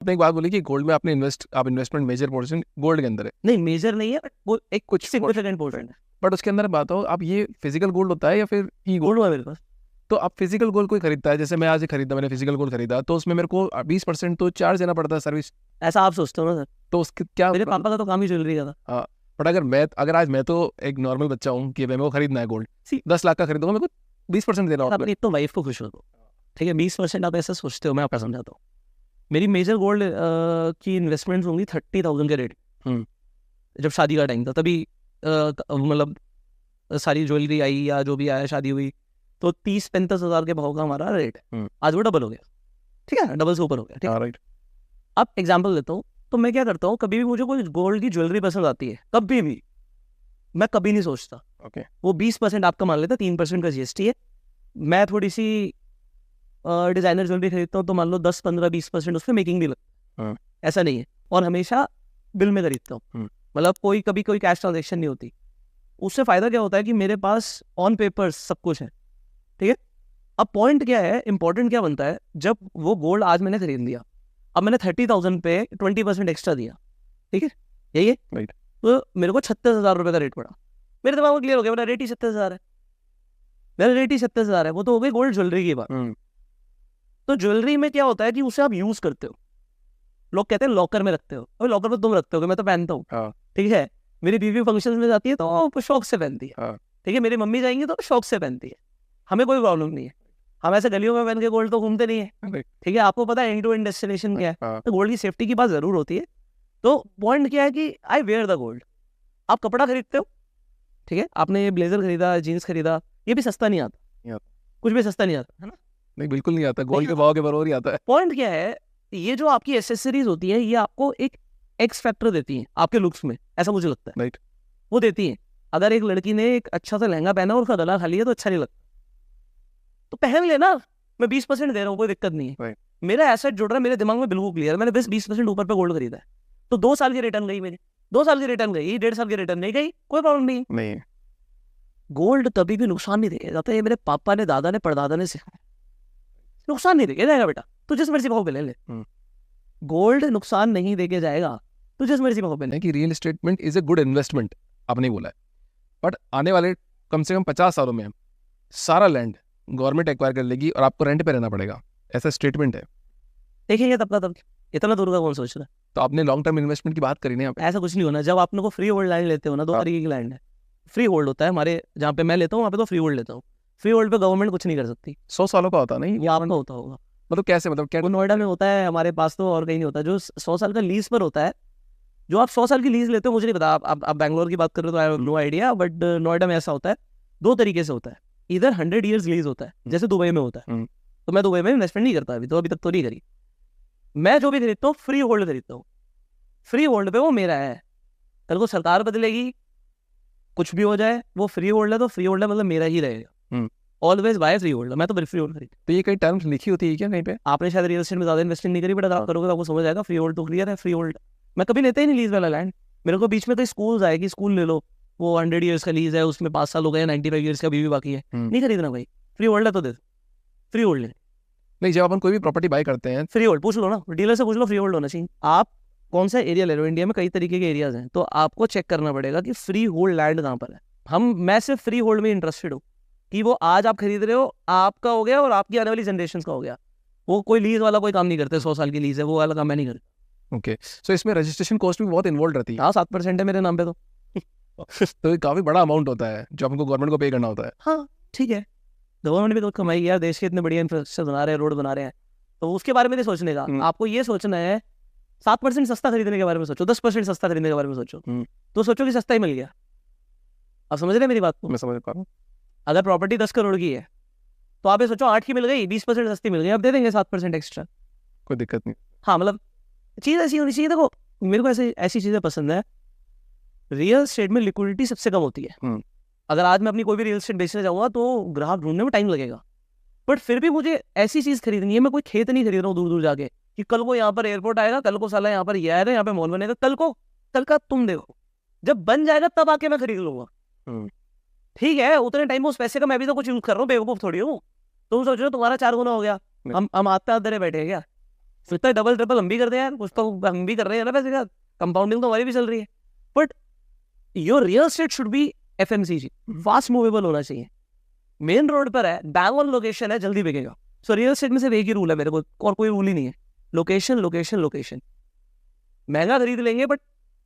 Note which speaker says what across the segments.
Speaker 1: आपने एक बात बोली कि गोल्ड में आपने इन्वेस्टमेंट मेजर पोर्शन गोल्ड के अंदर है,
Speaker 2: नहीं मेजर नहीं है, वो एक
Speaker 1: कुछ
Speaker 2: सिग्निफिकेंट पोर्शन है।
Speaker 1: बट उसके अंदर बात हो आप, ये फिजिकल गोल्ड होता है या फिर ई गोल्ड?
Speaker 2: गोल्ड हुआ मेरे पास।
Speaker 1: तो आप फिजिकल गोल्ड कोई खरीदता है, जैसे मैं आज ही खरीदा, मैंने फिजिकल गोल्ड खरीदा, तो उसमें मेरे को 20% तो चार्ज देना पड़ता है सर्विस,
Speaker 2: ऐसा आप सोचते हो ना सर,
Speaker 1: तो उसके क्या
Speaker 2: मेरे पापा का तो काम ही ज्वेलरी का था।
Speaker 1: हाँ, बट अगर आज मैं तो एक नॉर्मल बच्चा हूँ कि मेरे को खरीदना है गोल्ड,
Speaker 2: See,
Speaker 1: 10 लाख का खरीदूंगा, मेरे को 20% देना होगा।
Speaker 2: अपनी तो वाइफ को खुश हो दो, ठीक है, 20% आप ऐसा सोचते हो, मैं आपको समझाता हूँ। मेरी मेजर गोल्ड की इन्वेस्टमेंट होंगी 30,000 के रेट। जब शादी का टाइम था तभी मतलब सारी ज्वेलरी आई या जो भी आया शादी हुई, तो 30-35 हज़ार के भाव का हमारा रेट है। आज वो डबल हो गया, ठीक है, डबल से ऊपर हो गया, ठीक है।
Speaker 1: राइट।
Speaker 2: अब एग्जाम्पल देता हूँ, तो मैं क्या करता हूँ, कभी भी मुझे कोई गोल्ड की ज्वेलरी पसंद आती है, कभी भी मैं कभी नहीं सोचता,
Speaker 1: ओके,
Speaker 2: वो 20% आपका मान लेता, 3% का जीएसटी है। मैं थोड़ी सी डिजाइनर ज्वेलरी खरीदता हूँ तो मान लो 10-15-20% उस पर मेकिंग भी लगता है, ऐसा नहीं है। और हमेशा बिल में खरीदता हूँ, मतलब कभी कोई कैश ट्रांजेक्शन नहीं होती। उससे फायदा क्या होता है कि मेरे पास ऑन पेपर सब कुछ है, ठीक है। अब पॉइंट क्या है, इंपॉर्टेंट क्या बनता है, जब वो गोल्ड आज मैंने खरीद लिया, अब मैंने 30,000 पे 20% एक्स्ट्रा दिया, ठीक है, यही है
Speaker 1: राइट।
Speaker 2: तो मेरे को 36,000 रुपये का रेट पड़ा। मेरे दिमाग में क्लियर हो गया, मेरा रेट ही 37,000 है, मेरा रेट ही 37,000 है। वो तो हो गई गोल्ड ज्वेलरी की बात। तो ज्वेलरी में क्या होता है कि उसे आप यूज करते हो, लोग कहते हैं लॉकर में रखते हो, अभी लॉकर में तुम रखते हो, मैं तो पहनता हूँ, ठीक है। मेरी बीवी फंक्शन में जाती है तो शौक से पहनती है, ठीक है। मेरी मम्मी जाएंगी तो शौक से पहनती है, हमें कोई प्रॉब्लम नहीं है। हम ऐसे गलियों में पहन के गोल्ड तो घूमते नहीं है, ठीक है। आपको पता है एंड टू एंड डेस्टिनेशन क्या है, तो गोल्ड की सेफ्टी की बात जरूर होती है। तो पॉइंट क्या है कि आई वेयर द गोल्ड। आप कपड़ा खरीदते हो, ठीक है, आपने ये ब्लेजर खरीदा, जीन्स खरीदा, ये भी सस्ता नहीं आता, कुछ भी सस्ता नहीं आता, है ना?
Speaker 1: नहीं, बिल्कुल नहीं आता, गोल्ड के भाव के बराबर ही आता है।
Speaker 2: पॉइंट क्या है, ये जो आपकी एसेसरीज होती है, ये आपको एक एक्स फैक्टर देती हैं आपके लुक्स में, ऐसा मुझे लगता है,
Speaker 1: राइट।
Speaker 2: वो देती हैं। अगर एक लड़की ने एक अच्छा सा लहंगा पहना और उसका गला खाली है तो अच्छा नहीं लगता, तो पहन लेना, मैं 20% दे रहा हूँ, कोई दिक्कत नहीं है। मेरा एसेट जुड़ रहा है, मेरे दिमाग में बिल्कुल क्लियर है, मैंने बस 20% ऊपर पे गोल्ड खरीदा है, तो 2 साल की रिटर्न गई मेरी, 2 साल की रिटर्न गई, 1.5 साल की रिटर्न नहीं गई, कोई प्रॉब्लम नहीं। गोल्ड कभी भी नुकसान नहीं देगा जाता, ये मेरे पापा ने, दादा ने, परदादा ने सिखाया, नुकसान नहीं देके जाएगा बेटा, तू जिस मर्जी भाव पे ले ले, गोल्ड नुकसान नहीं देके जाएगा, तू जिस मर्जी भाव पे ले।
Speaker 1: कि real statement is a good investment, आपने बोला है, बट आने वाले कम से कम 50 सालों में सारा लैंड गवर्नमेंट एक्वायर कर लेगी और आपको रेंट पे रहना पड़ेगा, ऐसा स्टेटमेंट है।
Speaker 2: देखेंगे तब का तब, इतना दूर का कौन सोच रहा है।
Speaker 1: तो आपने लॉन्ग टर्म इन्वेस्टमेंट की बात करी ना,
Speaker 2: ऐसा कुछ नहीं होना। जब आप लोग को फ्री होल्ड लैंड लेते हो ना, 2 तरीके की लैंड है। फ्री होल्ड होता है हमारे जहाँ पे मैं लेता हूँ, वहाँ पे तो फ्री होल्ड लेता हूँ। फ्री होल्ड पे गवर्नमेंट कुछ नहीं कर सकती।
Speaker 1: 100 सालों का होता नहीं,
Speaker 2: ये आपका होता होगा,
Speaker 1: मतलब कैसे, मतलब क्या?
Speaker 2: वो नोएडा में होता है, हमारे पास तो और कहीं नहीं होता। जो 100 साल का लीज पर होता है, जो आप 100 साल की लीज लेते हो, मुझे नहीं पता, आप बैंगलोर की बात कर रहे हो तो I have no idea, but Noida में ऐसा होता है। 2 तरीके से होता है, इधर 100 ईयर्स लीज होता है, जैसे दुबई में होता है। तो मैं दुबई में इन्वेस्टमेंट नहीं करता, अभी तक तो नहीं करी। मैं जो भी खरीदता हूँ फ्री होल्ड खरीदता हूँ, फ्री होल्ड पे वो मेरा है। कल को सरकार बदलेगी, कुछ भी हो जाए, वो फ्री होल्ड है तो फ्री होल्ड है, मतलब मेरा ही रहेगा। Always by free hold. मैं तो फ्री होल्ड खरीद।
Speaker 1: तो ये कई टर्म्स लिखी होती है क्या कहीं पे?
Speaker 2: आपने शायद रियल एस्टेट में ज्यादा इन्वेस्टिंग नहीं करी, बट अगर आप करोगे तो आपको समझ आएगा। फ्री होल्ड तो क्लियर है, फ्री होल्ड। मैं कभी लेते ही नहीं लीज वाला लैंड। मेरे को बीच में कोई स्कूल आएगी, स्कूल ले लो, वो 100 ईयर्स का लीज है, उसमें 5 साल हो गए, 95 ईयर्स का अभी भी बाकी है, नहीं खरीदना भाई। फ्री होल्ड है तो दे, फ्री होल्ड ले।
Speaker 1: नहीं, जब अपन कोई भी प्रॉपर्टी बाई करते हैं,
Speaker 2: फ्री होल्ड पूछ लो ना, डीलर से पूछ लो, फ्री होल्ड होना चाहिए। आप कौन सा एरिया ले रहे हो, इंडिया में कई तरीके के एरियाज हैं, तो आपको चेक करना पड़ेगा कि फ्री होल्ड लैंड कहाँ पर है। मैं सिर्फ फ्री होल्ड में इंटरेस्टेड हूँ कि वो आज आप खरीद रहे हो, आपका हो गया और आपकी आने वाली जनरेशन का हो गया। वो कोई लीज वाला कोई काम नहीं करते, 100 साल की लीज है, वो वाला काम मैं नहीं करता।
Speaker 1: ओके, सो इसमें रजिस्ट्रेशन कॉस्ट भी बहुत इन्वॉल्व रहती है।
Speaker 2: हाँ, 7% है मेरे नाम पे तो।
Speaker 1: तो ये काफी बड़ा अमाउंट होता है जो हमको गवर्नमेंट को पे करना होता है।
Speaker 2: हाँ ठीक है, गवर्नमेंट भी तो कमाई यार, देश के इतने बढ़िया इंफ्रास्ट्रक्चर बना रहे हैं, रोड बना रहे हैं, तो उसके बारे में नहीं सोचने का। आपको ये सोचना है 7% सस्ता खरीदने के बारे में सोचो, 10% सस्ता खरीदने के बारे में सोचो, तो सोचो कि सस्ता ही मिल गया। आप समझ रहे हैं मेरी बात को?
Speaker 1: मैं समझ पा रहा हूँ।
Speaker 2: अगर प्रॉपर्टी 10 करोड़ की है तो आप ये सोचो 8 की मिल गई, 20% सस्ती मिल गई, आप दे देंगे 7% एक्स्ट्रा,
Speaker 1: कोई दिक्कत नहीं।
Speaker 2: हाँ, मतलब चीज़ ऐसी होनी चाहिए। देखो, मेरे को ऐसी चीज़ें पसंद है। रियल एस्टेट में लिक्विडिटी सबसे कम होती है। अगर आज मैं अपनी कोई भी रियल एस्टेट बेचने जाऊंगा तो ग्राहक ढूंढने में टाइम लगेगा, बट फिर भी मुझे ऐसी चीज़ खरीदनी है। मैं कोई खेत नहीं खरीद रहा हूँ दूर दूर जाके कि कल को यहाँ पर एयरपोर्ट आएगा, कल को साला यहाँ पर ये आएगा, यहाँ पे मॉल बनेगा, कल का तुम देखो, जब बन जाएगा तब आके मैं खरीद लूंगा। ठीक है, उतने टाइम में उस पैसे का मैं भी तो कुछ यूज कर रहा हूँ, बेवकूफ थोड़ी हूँ। तुम सोच रहे हो तुम्हारा 4 गुना हो गया, हम आते आते बैठे हैं क्या? इतना डबल ट्रिपल हम भी करते हैं यार, कुछ तो हम भी कर रहे हैं ना पैसे का, कंपाउंडिंग तो हमारी भी चल रही है। But your real estate should be FMCG, fast movable होना चाहिए। मेन रोड पर है, बैंग ऑन लोकेशन है, जल्दी बिकेगा। सो रियल एस्टेट में सिर्फ एक ही रूल है मेरे को, और कोई रूल ही नहीं है, लोकेशन लोकेशन लोकेशन। महंगा खरीद लेंगे बट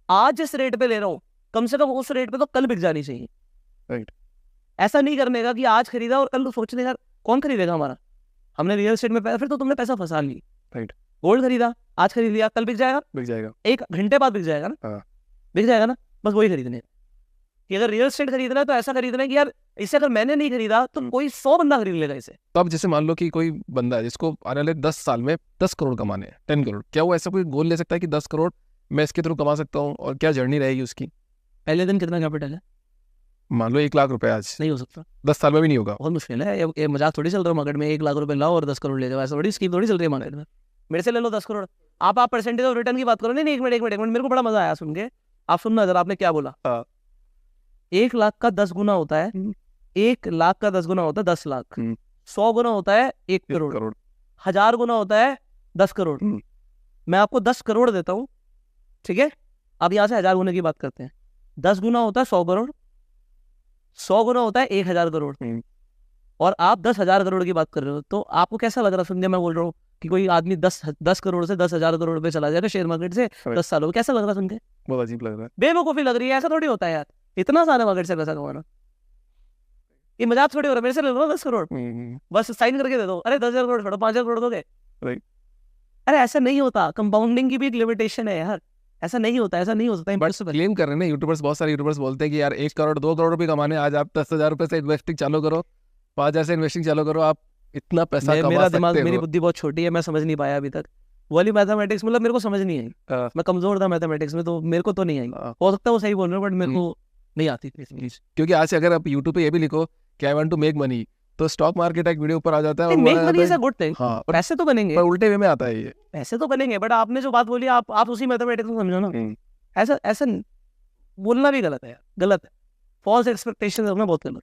Speaker 2: आज जिस रेट पे ले रहा हूँ कम से कम उस रेट पे तो कल बिक जानी चाहिए।
Speaker 1: राइट।
Speaker 2: ऐसा नहीं करने का कि आज खरीदा और कल तो सोचने यार कौन खरीदेगा हमारा, हमने रियल एस्टेट में फिर तो तुमने पैसा फंसा ली।
Speaker 1: राइट।
Speaker 2: गोल्ड खरीदा, आज खरीद लिया, कल बिक जाएगा,
Speaker 1: बिक जाएगा,
Speaker 2: 1 घंटे बाद बिक जाएगा ना।
Speaker 1: हाँ।
Speaker 2: बिक जाएगा ना, बस वही खरीदने कि अगर रियल एस्टेट खरीदना है तो ऐसा खरीदना है कि यार इसे अगर मैंने नहीं खरीदा तो कोई 100 बंदा खरीद लेगा इसे।
Speaker 1: तो अब जैसे मान लो कि कोई बंदा है जिसको आने वाले 10 साल में 10 करोड़ कमाने हैं, 10 करोड़, क्या वो ऐसा कोई गोल ले सकता है कि 10 करोड़ मैं इसके थ्रू कमा सकता हूँ, और क्या जर्नी रहेगी उसकी?
Speaker 2: पहले दिन कितना कैपिटल है?
Speaker 1: मान लो 1 लाख रुपए आज,
Speaker 2: नहीं हो सकता,
Speaker 1: 10 साल में भी नहीं होगा।
Speaker 2: बहुत मुश्किल है। ये मजाक थोड़ी चल रहा है मार्केट में, 1 लाख रुपए लाओ और 10 करोड़ ले जाओ, ऐसा बड़ी स्कीम थोड़ी चल रही है मार्केट में। मेरे से ले लो 10 करोड़, आप परसेंटेज ऑफ रिटर्न की बात करो। नहीं, एक मिनट मेरे को बड़ा मजा आया सुन के। आप सुनना जरा, आपने क्या बोला? 1 लाख का 10 गुना होता है, 1 लाख का 10 गुना होता है 10 लाख, 100 गुना होता है 1 करोड़, 1000 गुना होता है 10 करोड़। मैं आपको 10 करोड़ देता हूँ, ठीक है? अब यहाँ से 1000 गुने की बात करते हैं। 10 गुना होता है 100 करोड़, 100 गुना होता है 1000 करोड़, और आप 10,000 करोड़ की बात कर रहे हो। तो आपको कैसा लग रहा है? सुनिए, मैं बोल रहा हूँ कि कोई आदमी 10 करोड़ से 10,000 करोड़ पे चला जाएगा शेयर मार्केट से 10 सालों में, कैसा लग रहा है सुन के?
Speaker 1: बहुत अजीब लग रहा है,
Speaker 2: बेवकूफी लग रही है, ऐसा थोड़ी होता है यार, इतना सारे मार्केट से पैसा कमाना। ये मजाक थोड़ी हो रहा है। मेरे से ले लो 10 करोड़, बस साइन करके दे दो। अरे 10,000 करोड़ छोड़ो, 5,000 करोड़ दोगे? अरे ऐसा नहीं होता, कंपाउंडिंग की भी एक लिमिटेशन है यार, ऐसा नहीं होता, ऐसा नहीं हो सकता।
Speaker 1: बट क्लेम कर रहे हैं ना यूट्यूबर्स, बहुत सारे यूट्यूबर्स बोलते हैं कि यार 1 करोड़ 2 करोड़ रुपए कमाने, आज आप 10,000 रुपए से इन्वेस्टिंग चालू करो, 5,000 से इन्वेस्टिंग चालू करो, आप इतना पैसा कमा
Speaker 2: मेरा
Speaker 1: सकते
Speaker 2: दिमाग, मेरी
Speaker 1: हो।
Speaker 2: बुद्धि बहुत छोटी है, मैं समझ नहीं पाया अभी तक वो वाली मैथमेटिक्स, मतलब मेरे को समझ नहीं आई। मैं कमजोर था मैथमेटिक्स में, तो मेरे को तो नहीं आई। हो सकता है वो सही बोल रहे हो, बट मेरे को नहीं आती थी।
Speaker 1: क्योंकि आज से अगर आप यूट्यूब पे ये भी लिखो कि I want to make money, तो स्टॉक मार्केट एक वीडियो ऊपर आ जाता है, और
Speaker 2: make money is a good thing,
Speaker 1: हाँ,
Speaker 2: पैसे तो बनेंगे,
Speaker 1: पर उल्टे वे में आता है ये।
Speaker 2: पैसे तो बनेंगे, बट आपने जो बात बोली आप उसी मैथमेटिक्स में समझो ना। ऐसा बोलना भी गलत है यार, गलत है। फॉल्स एक्सपेक्टेशन रखना बहुत गलत।